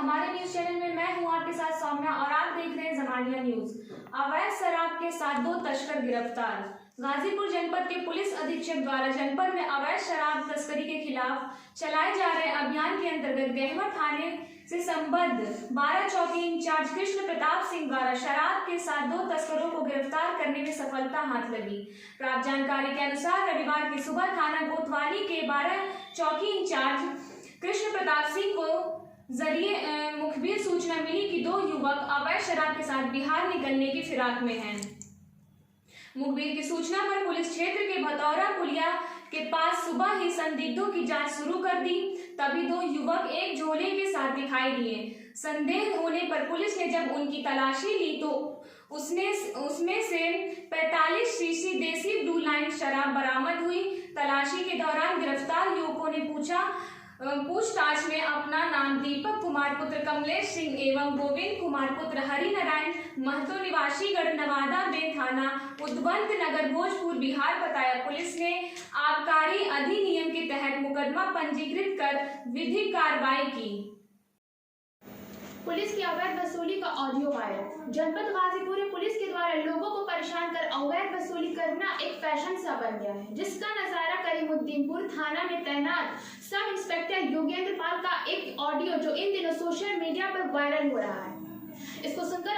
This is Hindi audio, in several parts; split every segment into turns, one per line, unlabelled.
हमारे न्यूज चैनल में मैं हूं आपके साथ सौम्या और आप देख रहे हैं ज़मानिया न्यूज। अवैध शराब के साथ 2 तस्कर गिरफ्तार। गाजीपुर जनपद के पुलिस अधीक्षक द्वारा जनपद में अवैध शराब तस्करी के खिलाफ चलाए जा रहे अभियान के अंतर्गत गहवर थाने से संबद्ध 12 चौकी इंचार्ज कृष्ण प्रताप सिंह द्वारा शराब के साथ 2 तस्करों को गिरफ्तार करने में सफलता हाथ लगी। प्राप्त जानकारी के अनुसार रविवार की सुबह थाना कोतवाली के 12 चौकी इंचार्ज कृष्ण प्रताप सिंह को जरिए मुखबिर सूचना मिली कि 2 युवक अवैध शराब के साथ बिहार निकलने की फिराक में हैं। मुखबिर की सूचना पर पुलिस क्षेत्र के भतौरा पुलिया के पास सुबह ही संदिग्धों की जांच शुरू कर दी। तभी 2 युवक एक झोले के साथ दिखाई दिए। संदेह होने पर पुलिस ने जब उनकी तलाशी ली तो उसमें से 45 शीशी देसी ब्लू लाइन शराब बरामद हुई। तलाशी के दौरान गिरफ्तार युवकों ने पूछताछ में अपना नाम दीपक कुमार पुत्र कमलेश सिंह एवं गोविंद कुमार पुत्र हरि नारायण महतो निवासी गढ़नवादा में थाना उद्वंत नगर भोजपुर बिहार बताया। पुलिस ने आबकारी अधिनियम के तहत मुकदमा पंजीकृत कर विधिक कार्रवाई की।
पुलिस की अवैध वसूली का ऑडियो वायरल। जनपद गाजीपुर में पुलिस के द्वारा लोगों को परेशान कर अवैध वसूली करना एक फैशन सा बन गया है, जिसका नजारा करीमुद्दीनपुर थाना में तैनात सब इंस्पेक्टर योगेंद्र पाल का एक ऑडियो जो इन दिनों सोशल मीडिया पर वायरल हो रहा है। इसको सुनकर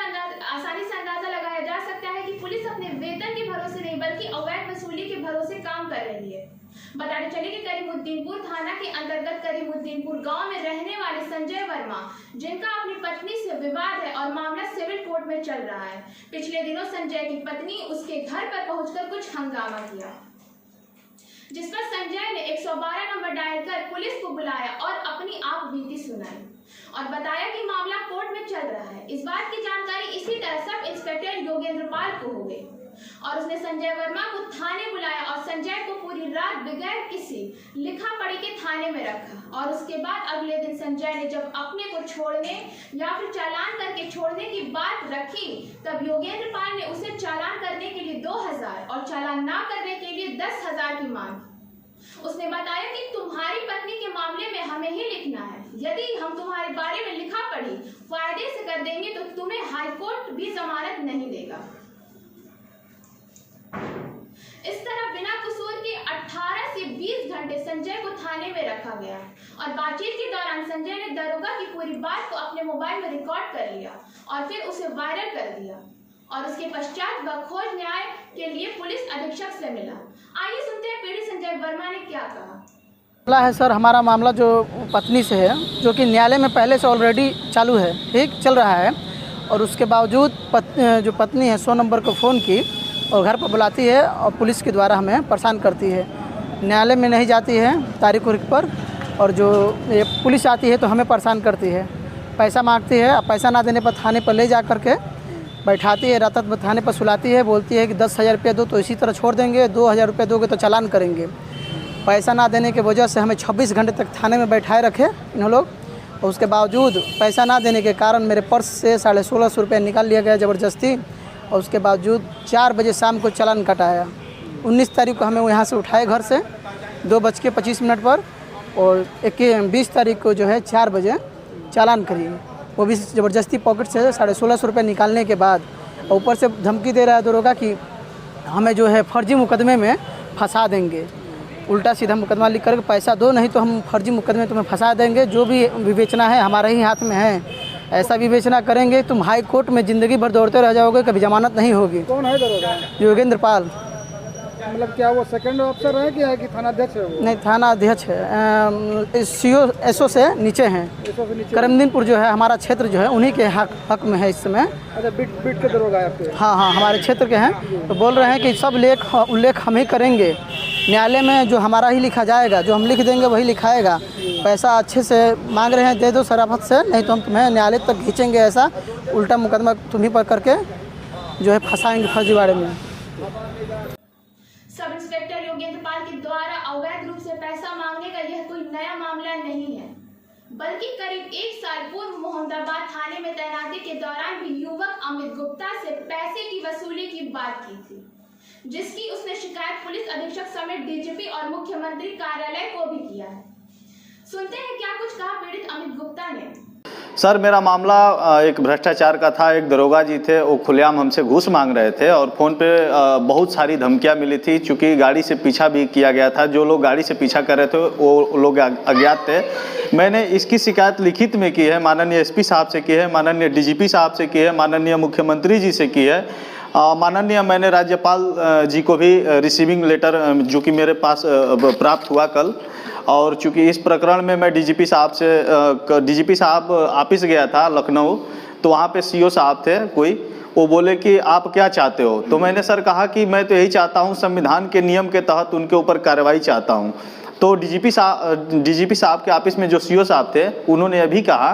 आसानी से अंदाजा लगाया जा सकता है कि पुलिस अपने वेतन के भरोसे नहीं बल्कि अवैध वसूली के भरोसे काम कर रही है। बताते चले कि करीमुद्दीनपुर थाना के अंतर्गत करीमुद्दीनपुर गांव में रहने वाले संजय वर्मा, जिनका अपनी पत्नी से विवाद है और मामला सिविल कोर्ट में चल रहा है, पिछले दिनों संजय की पत्नी उसके घर पर पहुंचकर कुछ हंगामा किया, जिस पर संजय ने 112 नंबर डायल कर पुलिस को बुलाया और अपनी आप बीती सुनाई और बताया कि मामला कोर्ट में चल रहा है। इस बात की जानकारी इसी तरह सब इंस्पेक्टर योगेंद्र पाल को हो गई और उसने संजय वर्मा को थाने बुलाया और संजय को पूरी रात बगैर किसी लिखा पढ़ी के थाने में रखा। और उसके बाद अगले दिन संजय ने जब अपने को छोड़ने या फिर चालान करके छोड़ने की बात रखी, तब योगेंद्र पाल ने उसे चालान करने के लिए 2000 और चालान ना करने के लिए 10,000 की मांग की। उसने बताया कि तुम्हारी पत्नी के मामले में हमें ही लिखना है, यदि हम तुम्हारे बारे में लिखा पढ़ी फायदे से कर देंगे तो तुम्हें हाईकोर्ट भी जमानत नहीं देगा। इस तरह बिना कसूर के 18 से 20 घंटे संजय को थाने में रखा गया और बातचीत के दौरान संजय ने दरोगा की पूरी बात को अपने मोबाइल में रिकॉर्ड कर लिया और फिर उसे वायरल कर दिया और उसके पश्चात वह खोज न्याय के लिए पुलिस अधीक्षक से मिला। आइए सुनते हैं पीड़ित संजय वर्मा ने क्या कहा।
मामला है सर, हमारा मामला जो पत्नी से है, जो कि न्यायालय में पहले से ऑलरेडी चालू है, ठीक चल रहा है, और उसके बावजूद जो पत्नी है 100 नंबर को फ़ोन की और घर पर बुलाती है और पुलिस के द्वारा हमें परेशान करती है। न्यायालय में नहीं जाती है तारीख उरीख पर, और जो ये पुलिस आती है तो हमें परेशान करती है, पैसा मांगती है। पैसा ना देने पर थाने पर ले जा कर के बैठाती है, रात रात थाने पर सुलाती है, बोलती है कि 10,000 रुपये दो तो इसी तरह छोड़ देंगे, 2,000 रुपये दोगे तो चालान करेंगे। पैसा ना देने की वजह से हमें 26 घंटे तक थाने में बैठाए रखे इन लोग, और उसके बावजूद पैसा ना देने के कारण मेरे पर्स से 1650 रुपये निकाल लिया गया ज़बरदस्ती, और उसके बावजूद 4 बजे शाम को चालान कटाया। 19 तारीख को हमें यहाँ से उठाए घर से 2:25 पर, और 20 तारीख को जो है 4 बजे चालान करिए, वो भी ज़बरदस्ती पॉकेट से 1650 रुपये निकालने के बाद। ऊपर से धमकी दे रहा है दरोगा कि हमें जो है फर्जी मुकदमे में फंसा देंगे, उल्टा सीधा मुकदमा लिख कर पैसा दो, नहीं तो हम फर्जी मुकदमे तुम्हें फंसा देंगे, जो भी विवेचना है हमारे ही हाथ में है, ऐसा विवेचना करेंगे तुम हाई कोर्ट में ज़िंदगी भर दौड़ते रह जाओगे, कभी जमानत नहीं होगी।
कौन है दरोगा?
योगेंद्र पाल।
मतलब क्या वो सेकंड ऑफिसर है कि थाना अध्यक्ष है वो?
नहीं, थाना अध्यक्ष है, CO SO से नीचे हैं। करीमुद्दीनपुर जो है हमारा क्षेत्र जो है उन्हीं के हक में है इस समय।
अच्छा, बीट के दरोगा है आपके?
हाँ, हमारे क्षेत्र के हैं। तो बोल रहे हैं कि सब उल्लेख हम ही करेंगे, न्यायालय में जो हमारा ही लिखा जाएगा, जो हम लिख देंगे वही लिखाएगा। पैसा अच्छे से मांग रहे हैं, दे दो शराफत से, नहीं तो हम तुम्हें न्यायालय तक खींचेंगे, ऐसा उल्टा मुकदमा तुम्हीं पर करके जो है फंसाएंगे फर्जीवाड़े में।
सब इंस्पेक्टर योगेंद्र पाल के द्वारा अवैध रूप से पैसा मांगने का यह कोई नया मामला नहीं है, बल्कि करीब 1 साल पूर्व मोहम्मदाबाद थाने में तैनाती के दौरान भी युवक अमित गुप्ता से पैसे की वसूली की बात की थी, जिसकी उसने शिकायत पुलिस अधीक्षक समेत DGP और मुख्यमंत्री कार्यालय को भी किया है। सुनते हैं क्या कुछ कहा पीड़ित अमित गुप्ता ने।
सर मेरा मामला एक भ्रष्टाचार का था। एक दरोगा जी थे, वो खुलेआम हमसे घूस मांग रहे थे और फ़ोन पे बहुत सारी धमकियां मिली थी। चूँकि गाड़ी से पीछा भी किया गया था, जो लोग गाड़ी से पीछा कर रहे थे वो लोग अज्ञात थे। मैंने इसकी शिकायत लिखित में की है, माननीय एसपी साहब से की है, माननीय डीजीपी साहब से की है, माननीय मुख्यमंत्री जी से की है, माननीय मैंने राज्यपाल जी को भी रिसीविंग लेटर जो कि मेरे पास प्राप्त हुआ कल। और चूंकि इस प्रकरण में मैं डीजीपी साहब ऑफिस गया था लखनऊ, तो वहाँ पे सीओ साहब थे कोई, वो बोले कि आप क्या चाहते हो। तो मैंने सर कहा कि मैं तो यही चाहता हूँ, संविधान के नियम के तहत उनके ऊपर कार्रवाई चाहता हूँ। तो डीजीपी साहब के ऑफिस में जो सीओ साहब थे, उन्होंने अभी कहा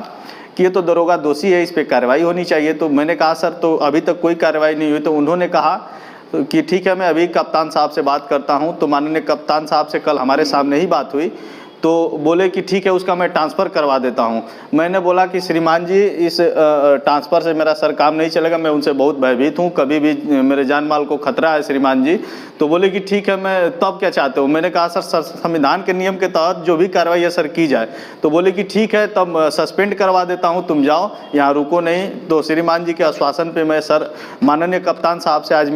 कि ये तो दरोगा दोषी है, इस पर कार्रवाई होनी चाहिए। तो मैंने कहा सर तो अभी तक कोई कार्रवाई नहीं हुई। तो उन्होंने कहा कि ठीक है, मैं अभी कप्तान साहब से बात करता हूं। तो माननीय कप्तान साहब से कल हमारे सामने ही बात हुई, तो बोले कि ठीक है, उसका मैं ट्रांसफ़र करवा देता हूं। मैंने बोला कि श्रीमान जी, इस ट्रांसफ़र से मेरा सर काम नहीं चलेगा, मैं उनसे बहुत भयभीत हूं, कभी भी मेरे जान माल को खतरा है श्रीमान जी। तो बोले कि ठीक है, मैं तब क्या चाहते हो। मैंने कहा सर संविधान के नियम के तहत जो भी कार्रवाई है सर की जाए। तो बोले कि ठीक है, तब सस्पेंड करवा देता हूँ, तुम जाओ, यहाँ रुको नहीं। तो श्रीमान जी के आश्वासन पे मैं सर माननीय कप्तान साहब से आज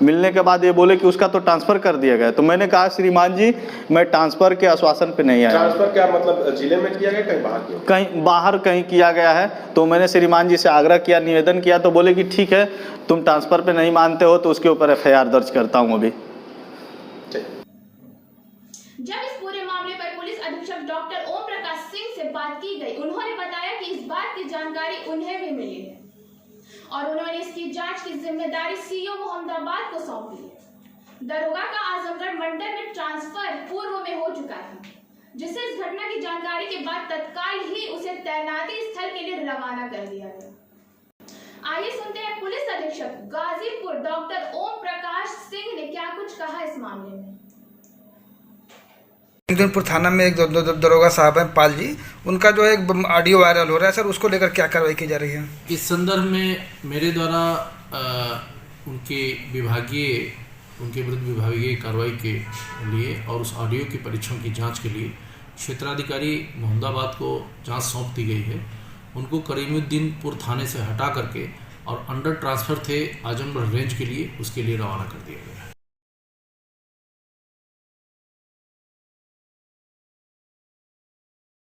मिलने के बाद ये बोले कि उसका तो ट्रांसफ़र कर दिया गया। तो मैंने कहा श्रीमान जी, मैं ट्रांसफ़र के आश्वासन पे नहीं आया।
ट्रांसफर क्या मतलब, जिले में किया गया, कहीं बाहर किया?
कहीं बाहर कहीं किया गया है। तो मैंने श्रीमान जी से आग्रह किया, निवेदन किया, तो बोले कि ठीक है, तुम ट्रांसफ़र पे नहीं मानते हो तो उसके ऊपर एफआईआर दर्ज करता हूँ अभी।
जब इस पूरे मामले पर पुलिस अधीक्षक डॉक्टर ओम प्रकाश सिंह से बात की गई, उन्होंने बताया कि इस बात की जानकारी उन्हें भी मिली है और उन्होंने इसकी जांच की जिम्मेदारी सीओ मोहम्मदाबाद को सौंपी है। दरोगा का आजमगढ़ मंडल में ट्रांसफर पूर्व में हो चुका है, जिसे इस घटना की जानकारी के बाद तत्काल ही उसे तैनाती स्थल के लिए रवाना कर दिया गया। आइए सुनते हैं पुलिस अधीक्षक गाजीपुर डॉक्टर ओम प्रकाश सिंह ने क्या कुछ कहा इस मामले में।
इंदुनपुर थाना में एक दरोगा साहब हैं पाल जी, उनका जो एक ऑडियो वायरल हो रहा है सर, उसको लेकर क्या कार्रवाई की जा रही है?
इस संदर्भ में मेरे द्वारा उनके विरुद्ध विभागीय कार्रवाई के लिए और उस ऑडियो के परीक्षण की जांच के लिए क्षेत्राधिकारी मोहम्मदाबाद को जांच सौंप दी गई है। उनको करीमुद्दीनपुर थाने से हटा करके और अंडर ट्रांसफ़र थे आजमगढ़ रेंज के लिए, उसके लिए रवाना कर दिया गया है।